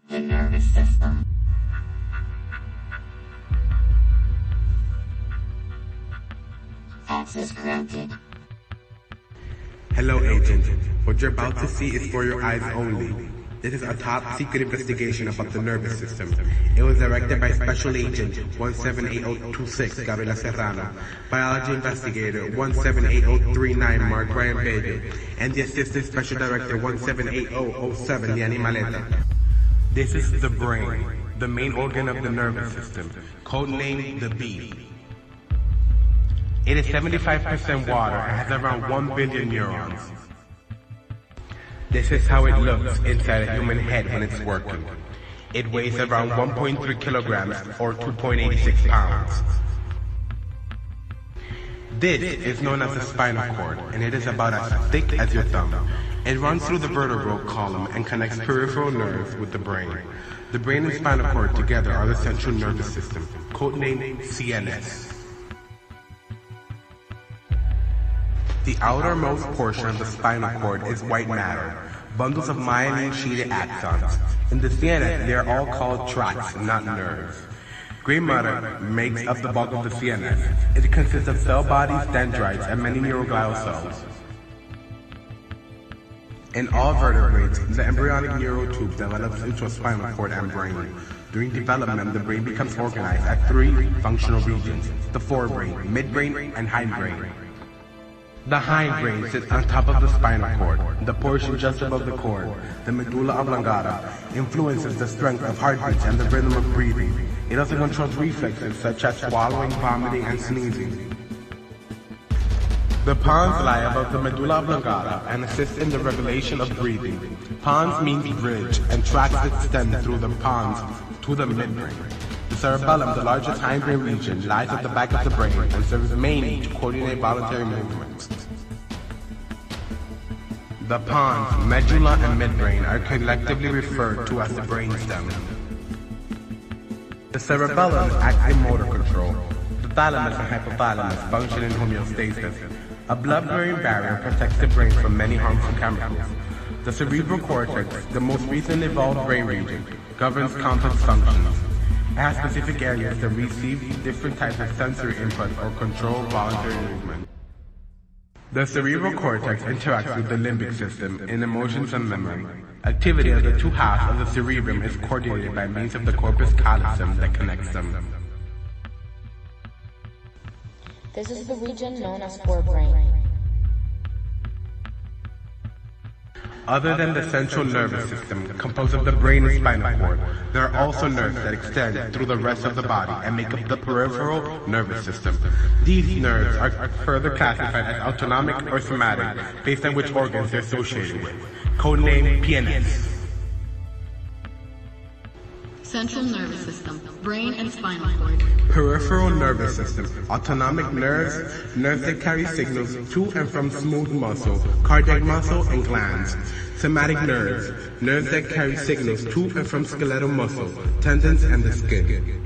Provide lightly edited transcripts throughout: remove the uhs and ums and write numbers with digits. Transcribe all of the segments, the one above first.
the nervous system. Access granted. Hello, Agent. What you're about to see is for your eyes only. This is a top-secret investigation about the nervous system. It was directed by Special Agent 178026 Gabriela Serrano, Biology Investigator 178039 Mark Ryan Baby, and the Assistant Special Director 178007 Liani Maleta. This is the brain, the main organ of the nervous system, codenamed the bee. It is 75% water and has around 1 billion neurons. This is how it looks inside a human head when it's working. It weighs around 1.3 kilograms or 2.86 pounds. This is known as the spinal cord, and it is about as thick as your thumb. It runs through the vertebral column and connects peripheral nerves with the brain. The brain and spinal cord together are the central nervous system, codenamed CNS. The outermost portion of the spinal cord is white matter, bundles of myelin-sheeted axons. In the CNS, they are all called tracts, not nerves. Gray matter makes up the bulk of the CNS. It consists of cell bodies, dendrites, and many neuroglial cells. In all vertebrates, the embryonic neural tube develops into a spinal cord and brain. During development, the brain becomes organized at 3 functional regions: the forebrain, midbrain, and hindbrain. The hindbrain sits on top of the spinal cord. The portion just above the cord, the medulla oblongata, influences the strength of heartbeats and the rhythm of breathing. It also controls reflexes such as swallowing, vomiting, and sneezing. The pons lie above the medulla oblongata and assist in the regulation of breathing. Pons means bridge, and tracts extend through the pons to the midbrain. The cerebellum, the largest hindbrain region, lies at the back of the brain and serves mainly to coordinate voluntary movements. The pons, medulla, and midbrain are collectively referred to as the brainstem. The cerebellum acts in motor control. The thalamus and hypothalamus function in homeostasis. A blood-brain barrier protects the brain from many harmful chemicals. The cerebral cortex, the most recently evolved brain region, governs complex functions. It has specific areas that receive different types of sensory input or control voluntary movement. The cerebral cortex interacts with the limbic system in emotions and memory. Activity of the two halves of the cerebrum is coordinated by means of the corpus callosum that connects them. This is the region known as forebrain. Other than the central nervous system, composed of the brain and spinal cord, there are also nerves that extend through the rest of the body and make up the peripheral nervous system. These nerves are further classified as autonomic or somatic, based on which organs they're associated with, codenamed PNS. Central nervous system, brain and spinal cord. Peripheral nervous system, autonomic nerves, nerves that carry signals to and from smooth muscle, cardiac muscle, and glands. Somatic nerves, nerves that carry signals to and from skeletal muscle, tendons, and the skin.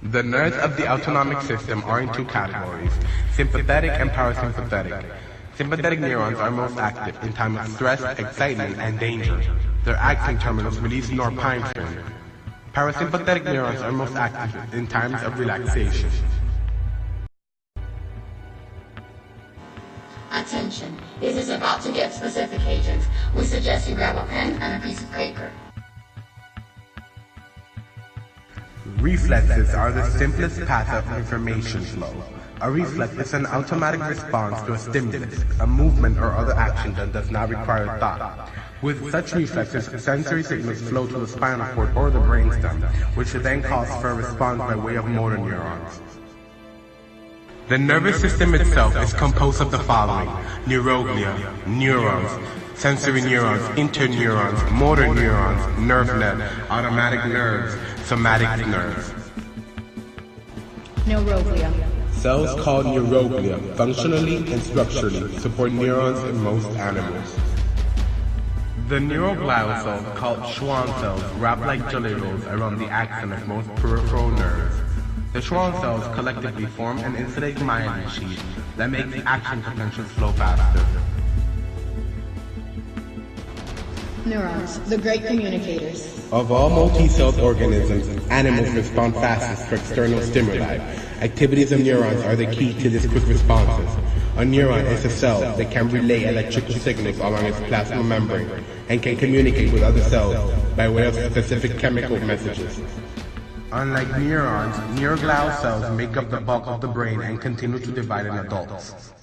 The nerves of the autonomic system are in 2 categories, sympathetic and parasympathetic. Sympathetic neurons are most active in time of stress, excitement, and danger. Their axon terminals release norepinephrine. Parasympathetic neurons are most active in times of relaxation. Attention, this is about to get specific, agents. We suggest you grab a pen and a piece of paper. Reflexes are the simplest path of information flow. A reflex is an automatic response to a stimulus, a movement or other action that does not require thought. With such reflexes, sensory signals flow to the spinal cord or the brainstem, which then calls for a response by way of motor neurons. The nervous system itself is composed of the following: neuroglia, neurons, sensory neurons, interneurons, motor neurons, nerve net, automatic nerves, somatic nerves. Neuroglia. Cells called neuroglia, functionally and structurally, support neurons in most animals. The neuroglial cells, called Schwann cells, wrap like jelly rolls around the axon of most peripheral nerves. The Schwann cells collectively form an insulated myelin sheath that makes action potentials flow faster. Neurons, the great communicators. Of all multi-celled organisms, animals respond fastest to external stimuli. Activities of neurons are the key to these quick responses. A neuron is a cell that can relay electrical signals along its plasma membrane and can communicate with other cells by way of specific chemical messages. Unlike neurons, neuroglial cells make up the bulk of the brain and continue to divide in adults.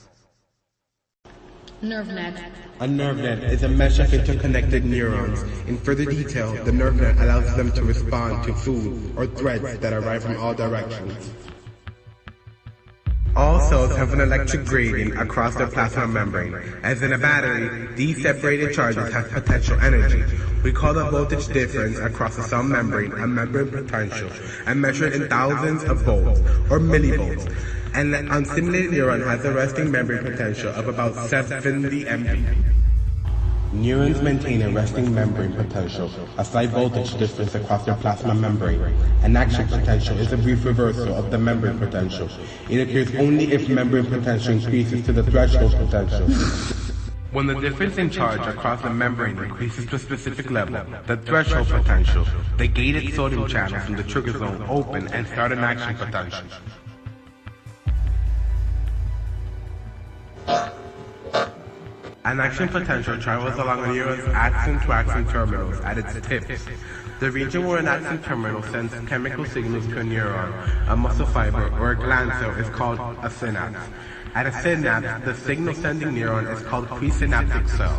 Nerve net. A nerve net is a mesh of interconnected neurons. In further detail, the nerve net allows them to respond to food or threats that arrive from all directions. All cells have an electric gradient across their plasma membrane. As in a battery, these separated charges have potential energy. We call the voltage difference across the cell membrane a membrane potential and measured in thousands of volts or millivolts. An unstimulated neuron has a resting membrane potential of about 70 MV. Neurons maintain a resting membrane potential, a slight voltage difference across their plasma membrane. An action potential is a brief reversal of the membrane potential. It occurs only if membrane potential increases to the threshold potential. When the difference in charge across the membrane increases to a specific level, the threshold potential, the gated sodium channels in the trigger zone open and start an action potential. An action potential travels along a neuron's axon-to-axon terminals at its tips. The region where an axon terminal sends chemical signals to a neuron, a muscle fiber, or a gland cell is called a synapse. At a synapse, the signal-sending neuron is called a presynaptic cell.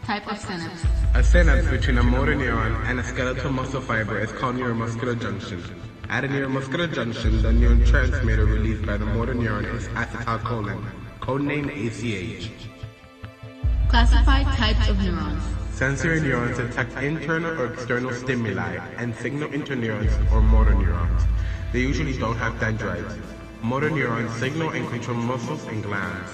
Type of synapse. A synapse between a motor neuron and a skeletal muscle fiber is called neuromuscular junction. At a neuromuscular junction, the neurotransmitter released by the motor neuron is acetylcholine, codename ACH. Classify types of neurons. Sensory neurons detect internal or external stimuli and signal interneurons or motor neurons. They usually don't have dendrites. Motor neurons signal and control muscles and glands.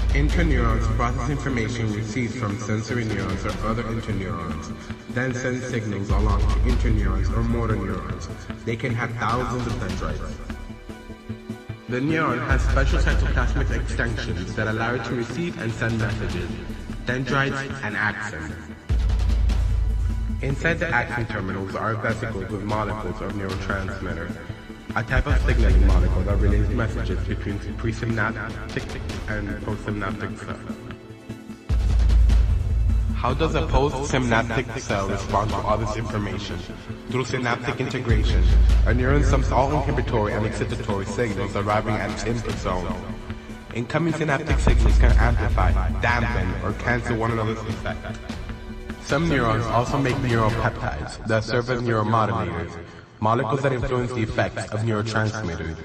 Interneurons process information received from sensory neurons or other interneurons, then send signals along to interneurons or motor neurons. They can have thousands of dendrites. The neuron has special cytoplasmic extensions that allow it to receive and send messages, dendrites and axons. Inside the axon terminals are vesicles with molecules of neurotransmitter, a type of signaling molecule that relays messages between presynaptic and postsynaptic cells. How does a postsynaptic cell respond to all this information? Through synaptic integration, a neuron sums all inhibitory and excitatory signals arriving at its input zone. Incoming synaptic signals can amplify, dampen, or cancel one another's effect. Some neurons also make neuropeptides that serve as neuromodulators, molecules that influence the effects of neurotransmitters.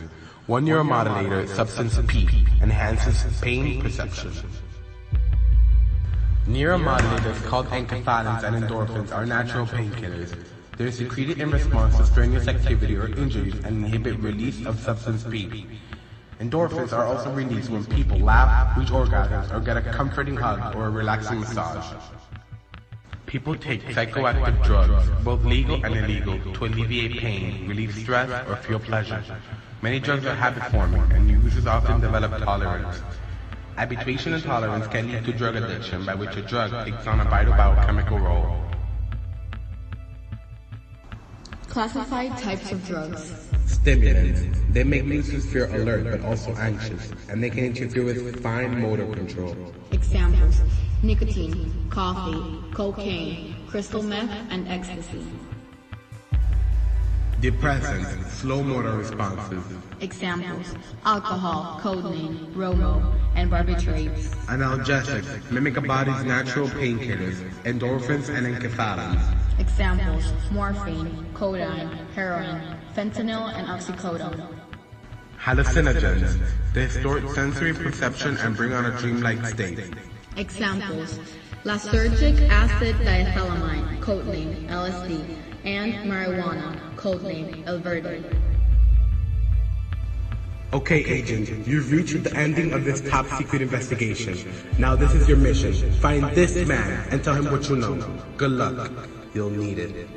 One neuromodulator, substance P, enhances pain perception. Neuromodulators called enkephalins and endorphins are natural painkillers. They are secreted in response to strenuous activity or injuries and inhibit release of substance P. Endorphins are also released when people laugh, reach orgasms, or get a comforting hug or a relaxing massage. People take psychoactive drugs, both legal and illegal, to alleviate pain, relieve stress, or feel pleasure. Many drugs are habit-forming, and users often develop tolerance. Habituation and tolerance can lead to drug addiction, by which a drug takes on a vital biochemical role. Classify types of drugs. Stimulants. They make users feel alert but also anxious, and they can interfere with fine motor control. Examples: nicotine, coffee, cocaine, crystal meth, and ecstasy. Depressants. Slow motor responses. Examples: alcohol, codename, Romo, and barbiturates. Analgesics. Mimic a body's natural painkillers, endorphins and enkephalins. Examples: morphine, codeine, heroin, fentanyl, and oxycodone. Hallucinogens. They distort sensory perception and bring on a dreamlike state. Examples: lysergic acid diethylamine, codename LSD, and marijuana, codename El Verde. Okay, Agent, you've reached the ending of this top secret investigation. Now this is your mission. Find this man and tell him what you know. Good luck. You'll need it.